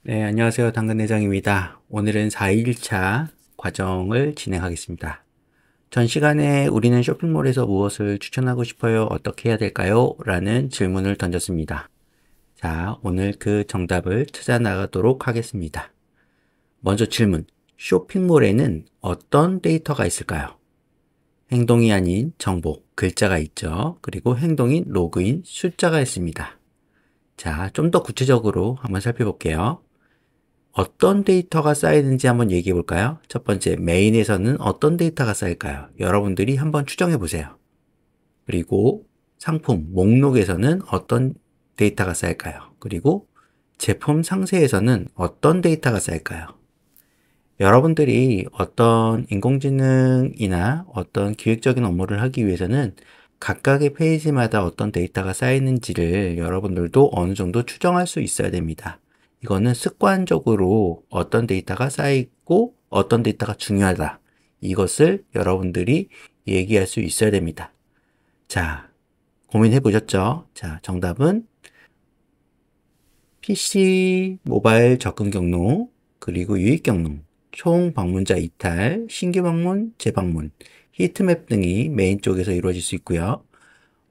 네, 안녕하세요. 당근회장입니다. 오늘은 4일차 과정을 진행하겠습니다. 전 시간에 우리는 쇼핑몰에서 무엇을 추천하고 싶어요? 어떻게 해야 될까요? 라는 질문을 던졌습니다. 자, 오늘 그 정답을 찾아 나가도록 하겠습니다. 먼저 질문. 쇼핑몰에는 어떤 데이터가 있을까요? 행동이 아닌 정보, 글자가 있죠. 그리고 행동인 로그인, 숫자가 있습니다. 자, 좀 더 구체적으로 한번 살펴볼게요. 어떤 데이터가 쌓이는지 한번 얘기해 볼까요? 첫 번째, 메인에서는 어떤 데이터가 쌓일까요? 여러분들이 한번 추정해 보세요. 그리고 상품, 목록에서는 어떤 데이터가 쌓일까요? 그리고 제품 상세에서는 어떤 데이터가 쌓일까요? 여러분들이 어떤 인공지능이나 어떤 기획적인 업무를 하기 위해서는 각각의 페이지마다 어떤 데이터가 쌓이는지를 여러분들도 어느 정도 추정할 수 있어야 됩니다. 이거는 습관적으로 어떤 데이터가 쌓이고 어떤 데이터가 중요하다. 이것을 여러분들이 얘기할 수 있어야 됩니다. 자, 고민해 보셨죠? 자, 정답은 PC 모바일 접근 경로, 그리고 유입 경로, 총 방문자 이탈, 신규 방문, 재방문, 히트맵 등이 메인 쪽에서 이루어질 수 있고요.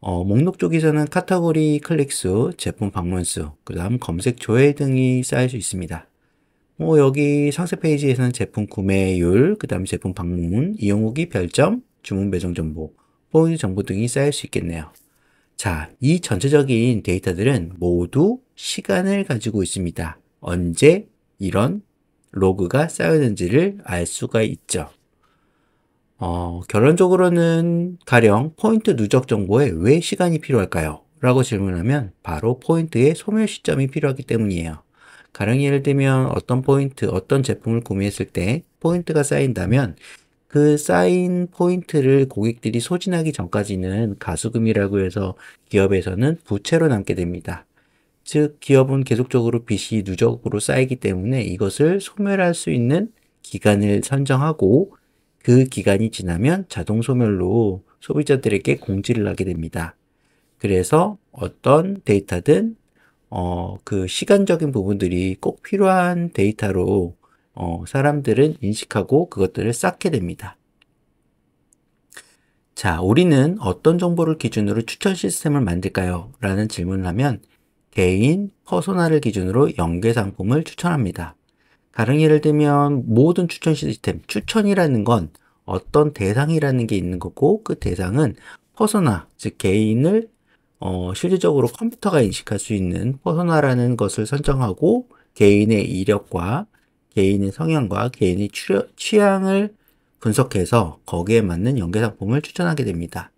목록 쪽에서는 카테고리 클릭 수, 제품 방문 수, 그 다음 검색 조회 등이 쌓일 수 있습니다. 여기 상세 페이지에서는 제품 구매율, 그 다음 제품 방문, 이용 후기 별점, 주문 배송 정보, 포인트 정보 등이 쌓일 수 있겠네요. 자, 이 전체적인 데이터들은 모두 시간을 가지고 있습니다. 언제 이런 로그가 쌓였는지를 알 수가 있죠. 결론적으로는 가령 포인트 누적 정보에 왜 시간이 필요할까요? 라고 질문하면 바로 포인트의 소멸 시점이 필요하기 때문이에요. 가령 예를 들면 어떤 포인트, 어떤 제품을 구매했을 때 포인트가 쌓인다면 그 쌓인 포인트를 고객들이 소진하기 전까지는 가수금이라고 해서 기업에서는 부채로 남게 됩니다. 즉, 기업은 계속적으로 빚이 누적으로 쌓이기 때문에 이것을 소멸할 수 있는 기간을 선정하고 그 기간이 지나면 자동 소멸로 소비자들에게 공지를 하게 됩니다. 그래서 어떤 데이터든 그 시간적인 부분들이 꼭 필요한 데이터로 사람들은 인식하고 그것들을 쌓게 됩니다. 자, 우리는 어떤 정보를 기준으로 추천 시스템을 만들까요? 라는 질문을 하면 개인, 퍼소나를 기준으로 연계 상품을 추천합니다. 다른 예를 들면 모든 추천 시스템, 추천이라는 건 어떤 대상이라는 게 있는 거고 그 대상은 퍼소나, 즉 개인을 실질적으로 컴퓨터가 인식할 수 있는 퍼소나라는 것을 선정하고 개인의 이력과 개인의 성향과 개인의 취향을 분석해서 거기에 맞는 연계 상품을 추천하게 됩니다.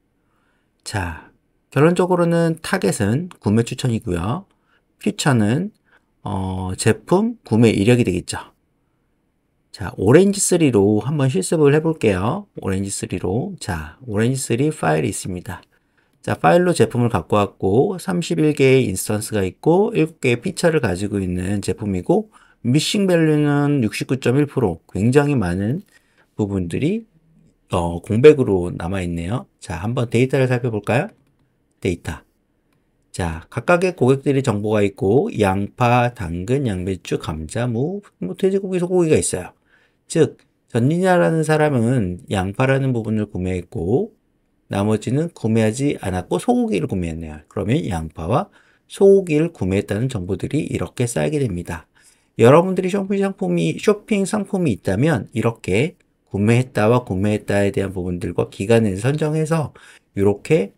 자, 결론적으로는 타겟은 구매 추천이고요. 퓨처는 제품 구매 이력이 되겠죠. 자, 오렌지3로 한번 실습을 해볼게요. 오렌지3로. 자, 오렌지3 파일이 있습니다. 자, 파일로 제품을 갖고 왔고 31개의 인스턴스가 있고 7개의 피처를 가지고 있는 제품이고 미싱 밸류는 69.1%, 굉장히 많은 부분들이 공백으로 남아있네요. 자, 한번 데이터를 살펴볼까요? 데이터. 자, 각각의 고객들이 정보가 있고 양파, 당근, 양배추, 감자, 무, 돼지고기, 소고기가 있어요. 즉, 전니냐라는 사람은 양파라는 부분을 구매했고 나머지는 구매하지 않았고 소고기를 구매했네요. 그러면 양파와 소고기를 구매했다는 정보들이 이렇게 쌓이게 됩니다. 여러분들이 쇼핑 상품이 있다면 이렇게 구매했다와 구매했다에 대한 부분들과 기간을 선정해서 이렇게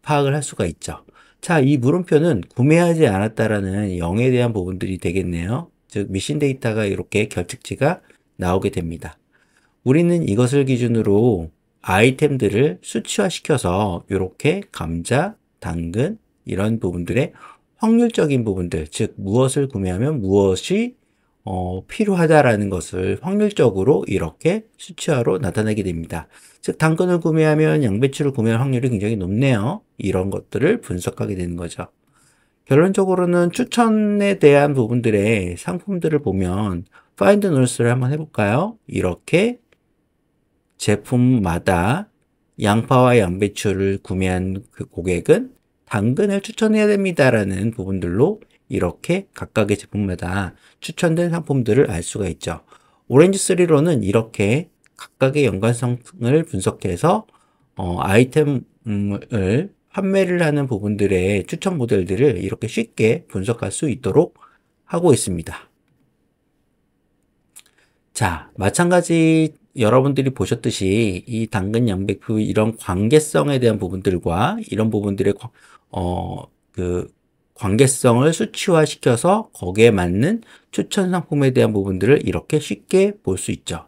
파악을 할 수가 있죠. 자, 이 물음표는 구매하지 않았다라는 0에 대한 부분들이 되겠네요. 즉, 미신 데이터가 이렇게 결측치가 나오게 됩니다. 우리는 이것을 기준으로 아이템들을 수치화시켜서 이렇게 감자, 당근 이런 부분들의 확률적인 부분들, 즉 무엇을 구매하면 무엇이 필요하다라는 것을 확률적으로 이렇게 수치화로 나타내게 됩니다. 즉 당근을 구매하면 양배추를 구매할 확률이 굉장히 높네요. 이런 것들을 분석하게 되는 거죠. 결론적으로는 추천에 대한 부분들의 상품들을 보면 파인드 노스를 한번 해볼까요? 이렇게 제품마다 양파와 양배추를 구매한 그 고객은 당근을 추천해야 됩니다라는 부분들로 이렇게 각각의 제품마다 추천된 상품들을 알 수가 있죠. 오렌지3로는 이렇게 각각의 연관성을 분석해서 아이템을 판매를 하는 부분들의 추천 모델들을 이렇게 쉽게 분석할 수 있도록 하고 있습니다. 자, 마찬가지 여러분들이 보셨듯이 이 당근 양배추 이런 관계성에 대한 부분들과 이런 부분들의 그 관계성을 수치화시켜서 거기에 맞는 추천 상품에 대한 부분들을 이렇게 쉽게 볼 수 있죠.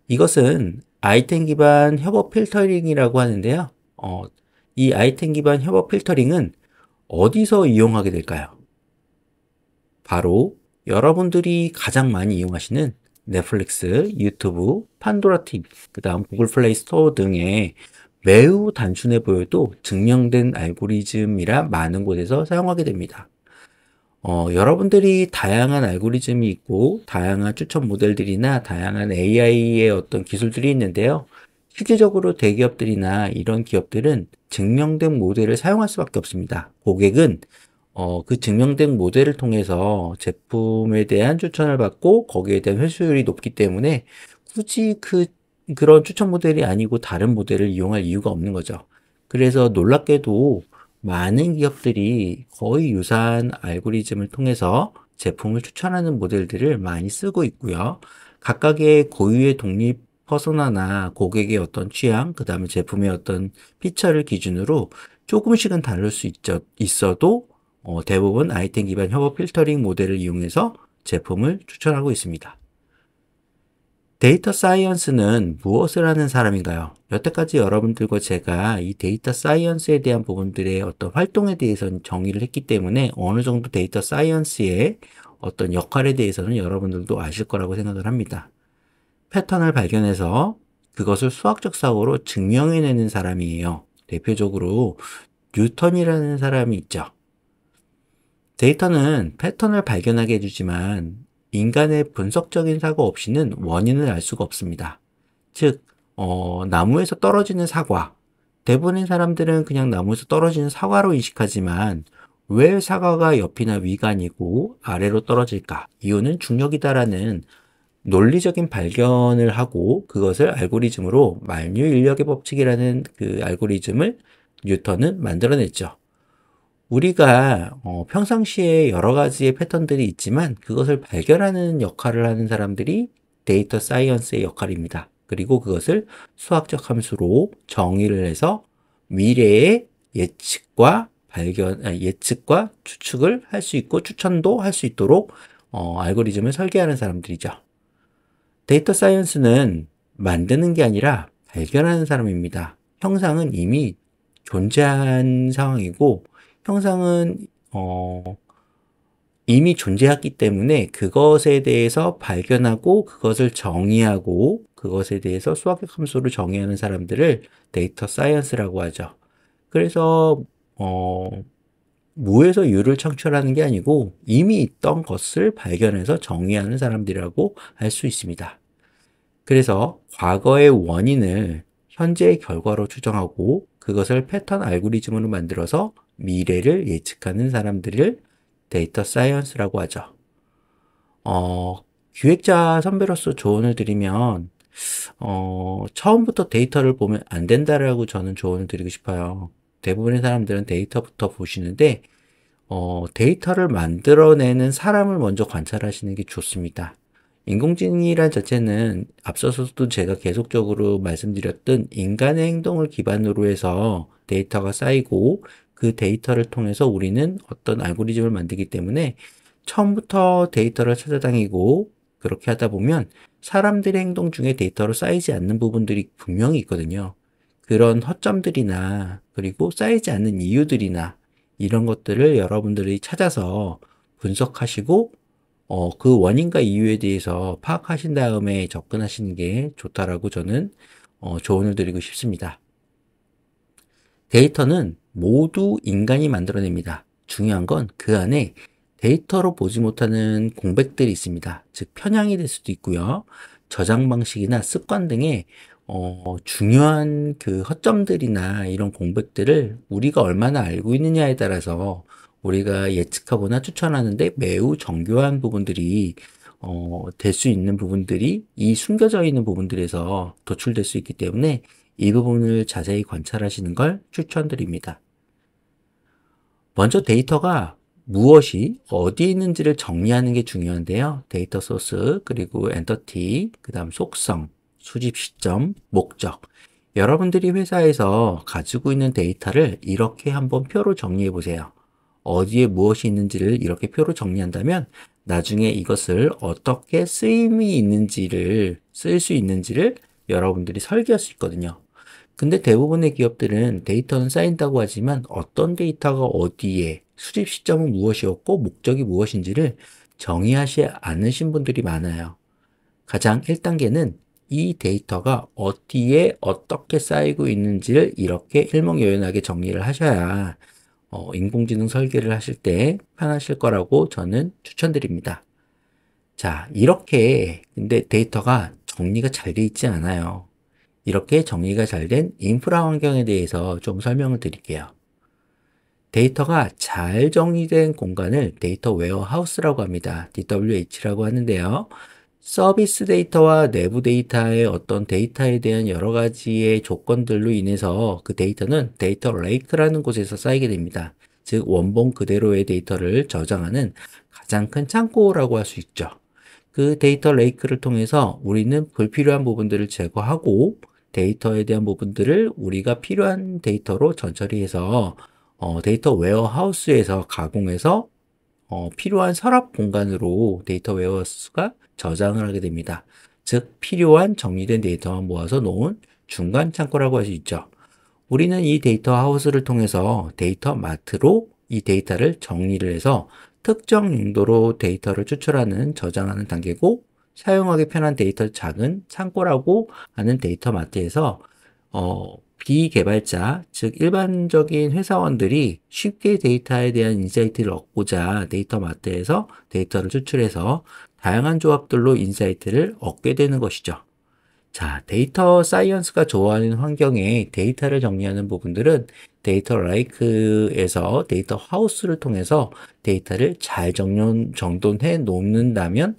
이것은 아이템 기반 협업 필터링이라고 하는데요. 이 아이템 기반 협업 필터링은 어디서 이용하게 될까요? 바로 여러분들이 가장 많이 이용하시는 넷플릭스, 유튜브, 판도라 TV, 그 다음 구글 플레이 스토어 등의 매우 단순해 보여도 증명된 알고리즘이라 많은 곳에서 사용하게 됩니다. 여러분들이 다양한 알고리즘이 있고 다양한 추천 모델들이나 다양한 AI의 어떤 기술들이 있는데요. 실질적으로 대기업들이나 이런 기업들은 증명된 모델을 사용할 수밖에 없습니다. 고객은 그 증명된 모델을 통해서 제품에 대한 추천을 받고 거기에 대한 회수율이 높기 때문에 굳이 그런 추천 모델이 아니고 다른 모델을 이용할 이유가 없는 거죠. 그래서 놀랍게도 많은 기업들이 거의 유사한 알고리즘을 통해서 제품을 추천하는 모델들을 많이 쓰고 있고요. 각각의 고유의 독립 퍼소나나 고객의 어떤 취향, 그 다음에 제품의 어떤 피처를 기준으로 조금씩은 다를 수 있어도 대부분 아이템 기반 협업 필터링 모델을 이용해서 제품을 추천하고 있습니다. 데이터 사이언스는 무엇을 하는 사람인가요? 여태까지 여러분들과 제가 이 데이터 사이언스에 대한 부분들의 어떤 활동에 대해서는 정의를 했기 때문에 어느 정도 데이터 사이언스의 어떤 역할에 대해서는 여러분들도 아실 거라고 생각을 합니다. 패턴을 발견해서 그것을 수학적 사고로 증명해내는 사람이에요. 대표적으로 뉴턴이라는 사람이 있죠. 데이터는 패턴을 발견하게 해주지만 인간의 분석적인 사고 없이는 원인을 알 수가 없습니다. 즉, 나무에서 떨어지는 사과. 대부분의 사람들은 그냥 나무에서 떨어지는 사과로 인식하지만 왜 사과가 옆이나 위가 아니고 아래로 떨어질까? 이유는 중력이다라는 논리적인 발견을 하고 그것을 알고리즘으로 만유 인력의 법칙이라는 그 알고리즘을 뉴턴은 만들어냈죠. 우리가 평상시에 여러 가지의 패턴들이 있지만 그것을 발견하는 역할을 하는 사람들이 데이터 사이언스의 역할입니다. 그리고 그것을 수학적 함수로 정의를 해서 미래의 예측과 추측을 할 수 있고 추천도 할 수 있도록 알고리즘을 설계하는 사람들이죠. 데이터 사이언스는 만드는 게 아니라 발견하는 사람입니다. 형상은 이미 존재한 상황이고 형상은 이미 존재했기 때문에 그것에 대해서 발견하고 그것을 정의하고 그것에 대해서 수학적 함수를 정의하는 사람들을 데이터 사이언스라고 하죠. 그래서 무에서 유를 창출하는 게 아니고 이미 있던 것을 발견해서 정의하는 사람들이라고 할 수 있습니다. 그래서 과거의 원인을 현재의 결과로 추정하고 그것을 패턴 알고리즘으로 만들어서 미래를 예측하는 사람들을 데이터 사이언스라고 하죠. 기획자 선배로서 조언을 드리면 처음부터 데이터를 보면 안 된다라고 저는 조언을 드리고 싶어요. 대부분의 사람들은 데이터부터 보시는데 데이터를 만들어내는 사람을 먼저 관찰하시는 게 좋습니다. 인공지능이란 자체는 앞서서도 제가 계속적으로 말씀드렸던 인간의 행동을 기반으로 해서 데이터가 쌓이고 그 데이터를 통해서 우리는 어떤 알고리즘을 만들기 때문에 처음부터 데이터를 찾아다니고 그렇게 하다 보면 사람들의 행동 중에 데이터로 쌓이지 않는 부분들이 분명히 있거든요. 그런 허점들이나 그리고 쌓이지 않는 이유들이나 이런 것들을 여러분들이 찾아서 분석하시고 그 원인과 이유에 대해서 파악하신 다음에 접근하시는 게 좋다라고 저는 조언을 드리고 싶습니다. 데이터는 모두 인간이 만들어냅니다. 중요한 건 그 안에 데이터로 보지 못하는 공백들이 있습니다. 즉 편향이 될 수도 있고요. 저장 방식이나 습관 등의 중요한 그 허점들이나 이런 공백들을 우리가 얼마나 알고 있느냐에 따라서 우리가 예측하거나 추천하는데 매우 정교한 부분들이 될 수 있는 부분들이 이 숨겨져 있는 부분들에서 도출될 수 있기 때문에 이 부분을 자세히 관찰하시는 걸 추천드립니다. 먼저 데이터가 무엇이 어디에 있는지를 정리하는 게 중요한데요. 데이터 소스, 그리고 엔터티, 그 다음 속성, 수집 시점, 목적. 여러분들이 회사에서 가지고 있는 데이터를 이렇게 한번 표로 정리해 보세요. 어디에 무엇이 있는지를 이렇게 표로 정리한다면 나중에 이것을 어떻게 쓰임이 있는지를 쓸 수 있는지를 여러분들이 설계할 수 있거든요. 근데 대부분의 기업들은 데이터는 쌓인다고 하지만 어떤 데이터가 어디에, 수집 시점은 무엇이었고 목적이 무엇인지를 정의하지 않으신 분들이 많아요. 가장 1단계는 이 데이터가 어디에 어떻게 쌓이고 있는지를 이렇게 일목요연하게 정리를 하셔야 인공지능 설계를 하실 때 편하실 거라고 저는 추천드립니다. 자, 이렇게 근데 데이터가 정리가 잘 돼 있지 않아요. 이렇게 정리가 잘 된 인프라 환경에 대해서 좀 설명을 드릴게요. 데이터가 잘 정리된 공간을 데이터 웨어하우스라고 합니다. DWH라고 하는데요. 서비스 데이터와 내부 데이터의 어떤 데이터에 대한 여러 가지의 조건들로 인해서 그 데이터는 데이터 레이크라는 곳에서 쌓이게 됩니다. 즉 원본 그대로의 데이터를 저장하는 가장 큰 창고라고 할 수 있죠. 그 데이터 레이크를 통해서 우리는 불필요한 부분들을 제거하고 데이터에 대한 부분들을 우리가 필요한 데이터로 전처리해서 데이터 웨어하우스에서 가공해서 필요한 서랍 공간으로 데이터 웨어하우스가 저장을 하게 됩니다. 즉 필요한 정리된 데이터만 모아서 놓은 중간 창고라고 할 수 있죠. 우리는 이 데이터 하우스를 통해서 데이터 마트로 이 데이터를 정리를 해서 특정 용도로 데이터를 추출하는 저장하는 단계고 사용하기 편한 데이터 작은 창고라고 하는 데이터 마트에서 비개발자, 즉 일반적인 회사원들이 쉽게 데이터에 대한 인사이트를 얻고자 데이터 마트에서 데이터를 추출해서 다양한 조합들로 인사이트를 얻게 되는 것이죠. 자, 데이터 사이언스가 좋아하는 환경에 데이터를 정리하는 부분들은 데이터 라이크에서 데이터 하우스를 통해서 데이터를 잘 정돈해 놓는다면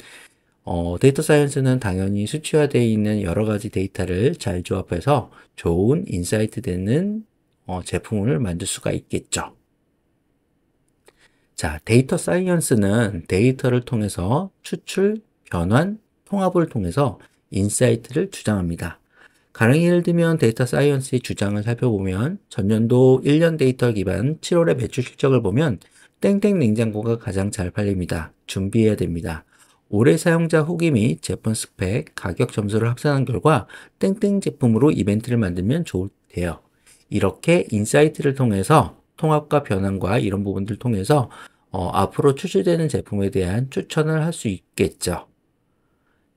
데이터 사이언스는 당연히 수치화되어 있는 여러 가지 데이터를 잘 조합해서 좋은 인사이트 되는 제품을 만들 수가 있겠죠. 자, 데이터 사이언스는 데이터를 통해서 추출, 변환, 통합을 통해서 인사이트를 주장합니다. 가령 예를 들면 데이터 사이언스의 주장을 살펴보면 전년도 1년 데이터 기반 7월의 매출 실적을 보면 땡땡 냉장고가 가장 잘 팔립니다. 준비해야 됩니다. 올해 사용자 후기 및 제품 스펙, 가격 점수를 합산한 결과 땡땡 제품으로 이벤트를 만들면 좋대요. 이렇게 인사이트를 통해서 통합과 변환과 이런 부분들 통해서 앞으로 출시되는 제품에 대한 추천을 할 수 있겠죠.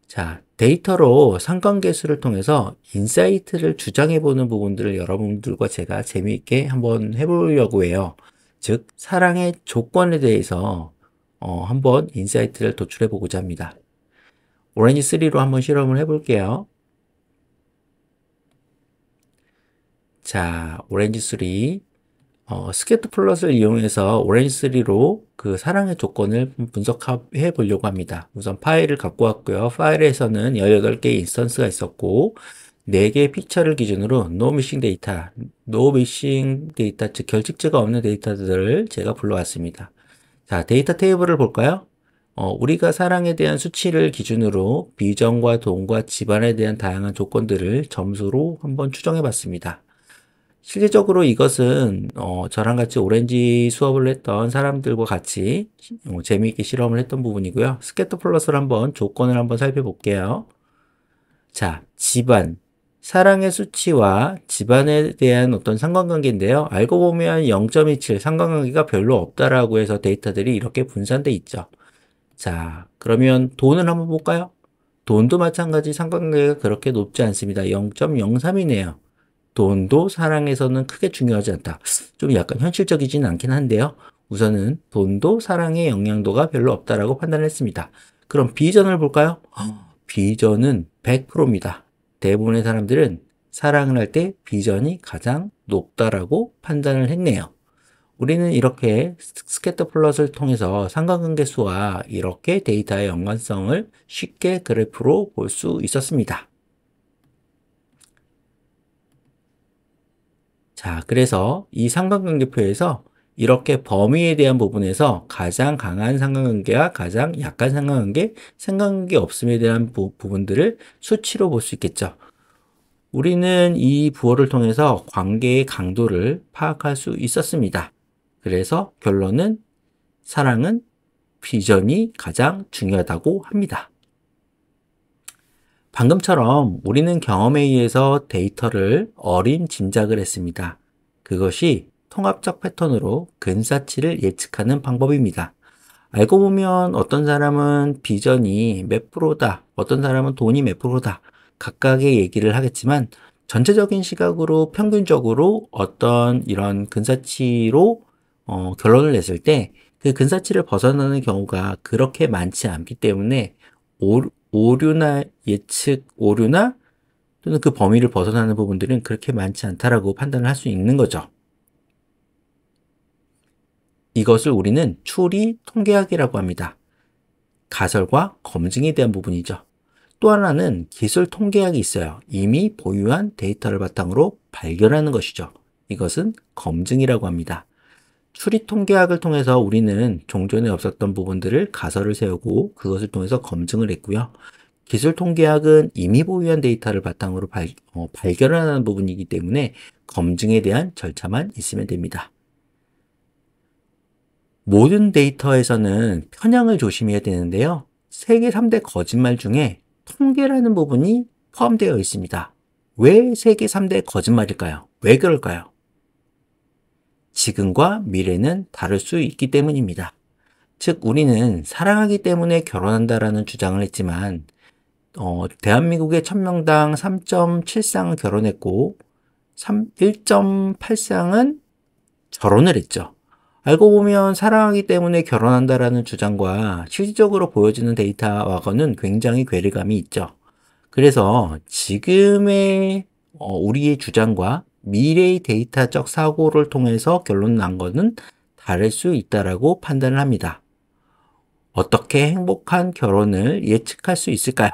자, 데이터로 상관계수를 통해서 인사이트를 주장해보는 부분들을 여러분들과 제가 재미있게 한번 해보려고 해요. 즉, 사랑의 조건에 대해서 한번 인사이트를 도출해보고자 합니다. 오렌지 3로 한번 실험을 해볼게요. 자, 오렌지 3. 스케트 플러스를 이용해서 오렌지 3로 그 사랑의 조건을 분석해 보려고 합니다. 우선 파일을 갖고 왔고요. 파일에서는 18개의 인스턴스가 있었고 4개의 픽처를 기준으로 no missing data, no missing data, 즉 결직자가 없는 데이터들을 제가 불러왔습니다. 자, 데이터 테이블을 볼까요? 우리가 사랑에 대한 수치를 기준으로 비전과 돈과 집안에 대한 다양한 조건들을 점수로 한번 추정해 봤습니다. 실질적으로 이것은 저랑 같이 오렌지 수업을 했던 사람들과 같이 재미있게 실험을 했던 부분이고요. 스캐터 플러스를 한번 조건을 한번 살펴볼게요. 자, 집안. 사랑의 수치와 집안에 대한 어떤 상관관계인데요. 알고 보면 0.27 상관관계가 별로 없다라고 해서 데이터들이 이렇게 분산돼 있죠. 자, 그러면 돈을 한번 볼까요? 돈도 마찬가지 상관관계가 그렇게 높지 않습니다. 0.03이네요. 돈도 사랑에서는 크게 중요하지 않다. 좀 약간 현실적이지는 않긴 한데요. 우선은 돈도 사랑의 영향도가 별로 없다라고 판단했습니다. 그럼 비전을 볼까요? 비전은 100%입니다. 대부분의 사람들은 사랑을 할 때 비전이 가장 높다라고 판단을 했네요. 우리는 이렇게 스캐터 플롯을 통해서 상관관계 수와 이렇게 데이터의 연관성을 쉽게 그래프로 볼 수 있었습니다. 자, 그래서 이 상관관계표에서 이렇게 범위에 대한 부분에서 가장 강한 상관관계와 가장 약한 상관관계, 상관관계 없음에 대한 부분들을 수치로 볼 수 있겠죠. 우리는 이 부호를 통해서 관계의 강도를 파악할 수 있었습니다. 그래서 결론은 사랑은 비전이 가장 중요하다고 합니다. 방금처럼 우리는 경험에 의해서 데이터를 어림 짐작을 했습니다. 그것이 통합적 패턴으로 근사치를 예측하는 방법입니다. 알고 보면 어떤 사람은 비전이 몇 프로다, 어떤 사람은 돈이 몇 프로다, 각각의 얘기를 하겠지만 전체적인 시각으로 평균적으로 어떤 이런 근사치로 결론을 냈을 때 그 근사치를 벗어나는 경우가 그렇게 많지 않기 때문에 오류나 예측 오류나 또는 그 범위를 벗어나는 부분들은 그렇게 많지 않다라고 판단을 할 수 있는 거죠. 이것을 우리는 추리 통계학이라고 합니다. 가설과 검증에 대한 부분이죠. 또 하나는 기술 통계학이 있어요. 이미 보유한 데이터를 바탕으로 발견하는 것이죠. 이것은 검증이라고 합니다. 추리 통계학을 통해서 우리는 종전에 없었던 부분들을 가설을 세우고 그것을 통해서 검증을 했고요. 기술 통계학은 이미 보유한 데이터를 바탕으로 발견하는 부분이기 때문에 검증에 대한 절차만 있으면 됩니다. 모든 데이터에서는 편향을 조심해야 되는데요. 세계 3대 거짓말 중에 통계라는 부분이 포함되어 있습니다. 왜 세계 3대 거짓말일까요? 왜 그럴까요? 지금과 미래는 다를 수 있기 때문입니다. 즉 우리는 사랑하기 때문에 결혼한다라는 주장을 했지만 대한민국의 1000명당 3.7쌍은 결혼했고 1.8쌍은 결혼을 했죠. 알고 보면 사랑하기 때문에 결혼한다라는 주장과 실질적으로 보여지는 데이터와는 굉장히 괴리감이 있죠. 그래서 지금의 우리의 주장과 미래의 데이터적 사고를 통해서 결론 난 것은 다를 수 있다라고 판단을 합니다. 어떻게 행복한 결혼을 예측할 수 있을까요?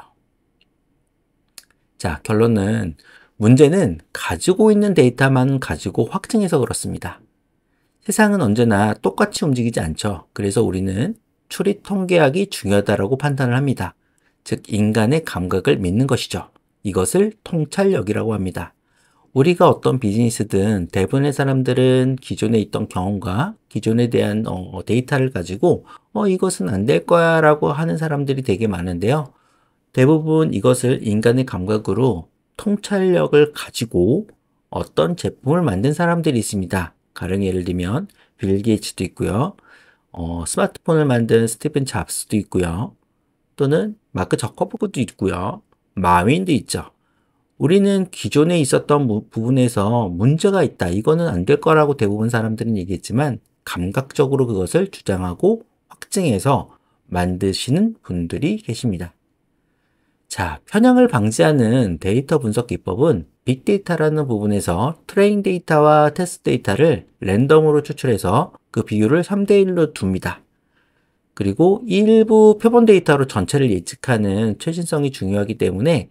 자, 결론은 문제는 가지고 있는 데이터만 가지고 확증해서 그렇습니다. 세상은 언제나 똑같이 움직이지 않죠. 그래서 우리는 추리 통계학이 중요하다고 판단을 합니다. 즉 인간의 감각을 믿는 것이죠. 이것을 통찰력이라고 합니다. 우리가 어떤 비즈니스든 대부분의 사람들은 기존에 있던 경험과 기존에 대한 데이터를 가지고 이것은 안 될 거야 라고 하는 사람들이 되게 많은데요. 대부분 이것을 인간의 감각으로 통찰력을 가지고 어떤 제품을 만든 사람들이 있습니다. 가령 예를 들면 빌 게이츠도 있고요. 스마트폰을 만든 스티븐 잡스도 있고요. 또는 마크 저커버그도 있고요. 마윈도 있죠. 우리는 기존에 있었던 부분에서 문제가 있다. 이거는 안 될 거라고 대부분 사람들은 얘기했지만 감각적으로 그것을 주장하고 확증해서 만드시는 분들이 계십니다. 자, 편향을 방지하는 데이터 분석 기법은 빅데이터라는 부분에서 트레인 데이터와 테스트 데이터를 랜덤으로 추출해서 그 비율을 3대1로 둡니다. 그리고 일부 표본 데이터로 전체를 예측하는 최신성이 중요하기 때문에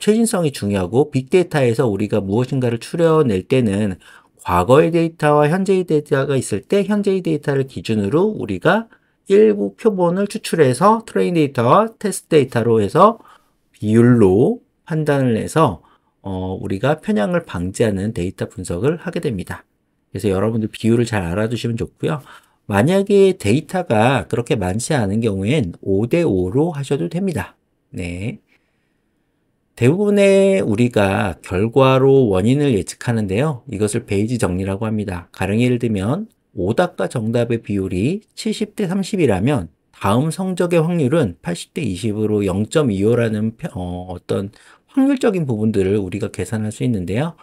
최신성이 중요하고 빅데이터에서 우리가 무엇인가를 추려낼 때는 과거의 데이터와 현재의 데이터가 있을 때 현재의 데이터를 기준으로 우리가 일부 표본을 추출해서 트레인 데이터와 테스트 데이터로 해서 비율로 판단을 해서 우리가 편향을 방지하는 데이터 분석을 하게 됩니다. 그래서 여러분들 비율을 잘 알아두시면 좋고요. 만약에 데이터가 그렇게 많지 않은 경우엔 5대5로 하셔도 됩니다. 네. 대부분의 우리가 결과로 원인을 예측하는데요. 이것을 베이지 정리라고 합니다. 가령 예를 들면 오답과 정답의 비율이 70대 30이라면 다음 성적의 확률은 80대 20으로 0.25라는 어떤 확률적인 부분들을 우리가 계산할 수 있는데요.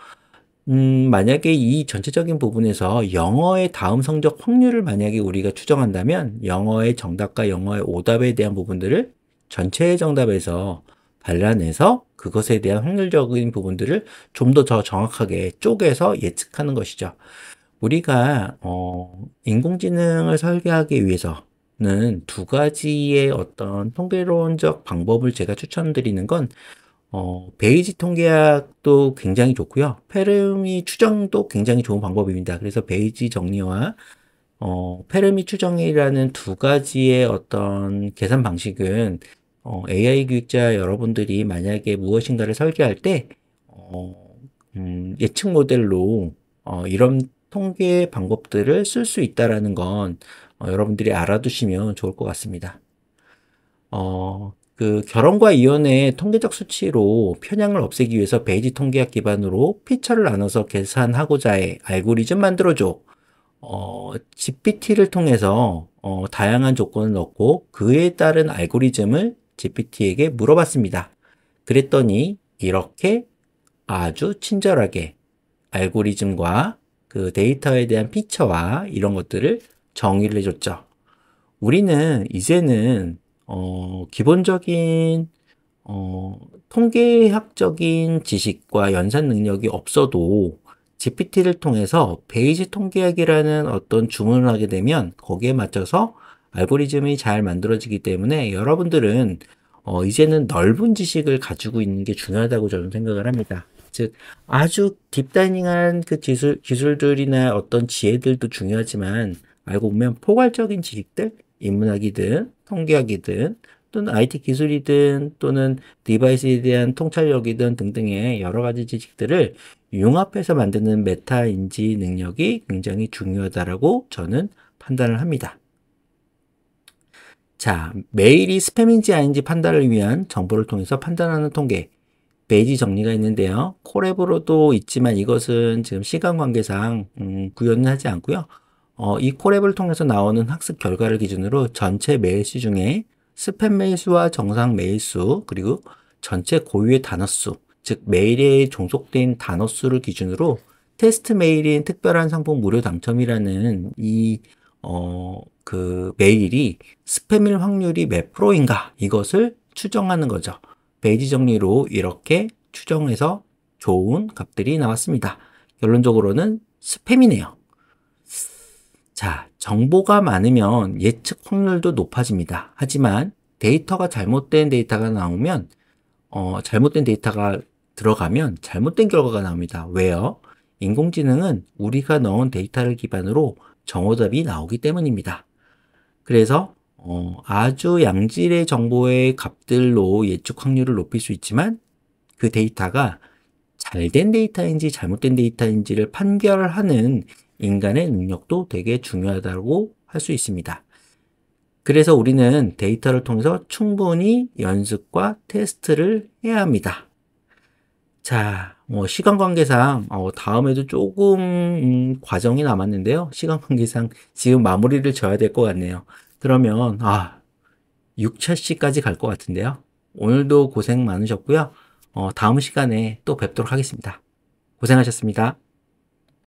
만약에 이 전체적인 부분에서 영어의 다음 성적 확률을 만약에 우리가 추정한다면 영어의 정답과 영어의 오답에 대한 부분들을 전체의 정답에서 발라내서 그것에 대한 확률적인 부분들을 좀 더 정확하게 쪼개서 예측하는 것이죠. 우리가 인공지능을 설계하기 위해서는 두 가지의 어떤 통계론적 방법을 제가 추천드리는 건 베이지 통계학도 굉장히 좋고요. 페르미 추정도 굉장히 좋은 방법입니다. 그래서 베이지 정리와 페르미 추정이라는 두 가지의 어떤 계산 방식은 AI 교육자 여러분들이 만약에 무엇인가를 설계할 때 예측 모델로 이런 통계 방법들을 쓸 수 있다라는 건 여러분들이 알아두시면 좋을 것 같습니다. 그 결혼과 이혼의 통계적 수치로 편향을 없애기 위해서 베이지 통계학 기반으로 피처를 나눠서 계산하고자 해 알고리즘 만들어줘. GPT를 통해서 다양한 조건을 넣고 그에 따른 알고리즘을 GPT에게 물어봤습니다. 그랬더니 이렇게 아주 친절하게 알고리즘과 그 데이터에 대한 피처와 이런 것들을 정의를 해줬죠. 우리는 이제는 기본적인 통계학적인 지식과 연산 능력이 없어도 GPT를 통해서 베이지 통계학이라는 어떤 주문을 하게 되면 거기에 맞춰서 알고리즘이 잘 만들어지기 때문에 여러분들은 이제는 넓은 지식을 가지고 있는 게 중요하다고 저는 생각을 합니다. 즉, 아주 딥다이닝한 그 기술들이나 어떤 지혜들도 중요하지만 알고 보면 포괄적인 지식들, 인문학이든 통계학이든 또는 IT 기술이든 또는 디바이스에 대한 통찰력이든 등등의 여러 가지 지식들을 융합해서 만드는 메타 인지 능력이 굉장히 중요하다라고 저는 판단을 합니다. 자, 메일이 스팸인지 아닌지 판단을 위한 정보를 통해서 판단하는 통계, 베이지 정리가 있는데요. 콜앱으로도 있지만 이것은 지금 시간 관계상 구현은 하지 않고요. 이 콜앱을 통해서 나오는 학습 결과를 기준으로 전체 메일 수 중에 스팸 메일 수와 정상 메일 수, 그리고 전체 고유의 단어 수, 즉 메일에 종속된 단어 수를 기준으로 테스트 메일인 특별한 상품 무료 당첨이라는 그 메일이 스팸일 확률이 몇 프로인가 이것을 추정하는 거죠. 베이지 정리로 이렇게 추정해서 좋은 값들이 나왔습니다. 결론적으로는 스팸이네요. 자, 정보가 많으면 예측 확률도 높아집니다. 하지만 데이터가 잘못된 데이터가 나오면 잘못된 데이터가 들어가면 잘못된 결과가 나옵니다. 왜요? 인공지능은 우리가 넣은 데이터를 기반으로 정오답이 나오기 때문입니다. 그래서 아주 양질의 정보의 값들로 예측 확률을 높일 수 있지만 그 데이터가 잘된 데이터인지 잘못된 데이터인지를 판별하는 인간의 능력도 되게 중요하다고 할 수 있습니다. 그래서 우리는 데이터를 통해서 충분히 연습과 테스트를 해야 합니다. 자, 시간 관계상 다음에도 조금 과정이 남았는데요. 시간 관계상 지금 마무리를 져야 될 것 같네요. 그러면 6차시까지 갈 것 같은데요. 오늘도 고생 많으셨고요. 다음 시간에 또 뵙도록 하겠습니다. 고생하셨습니다.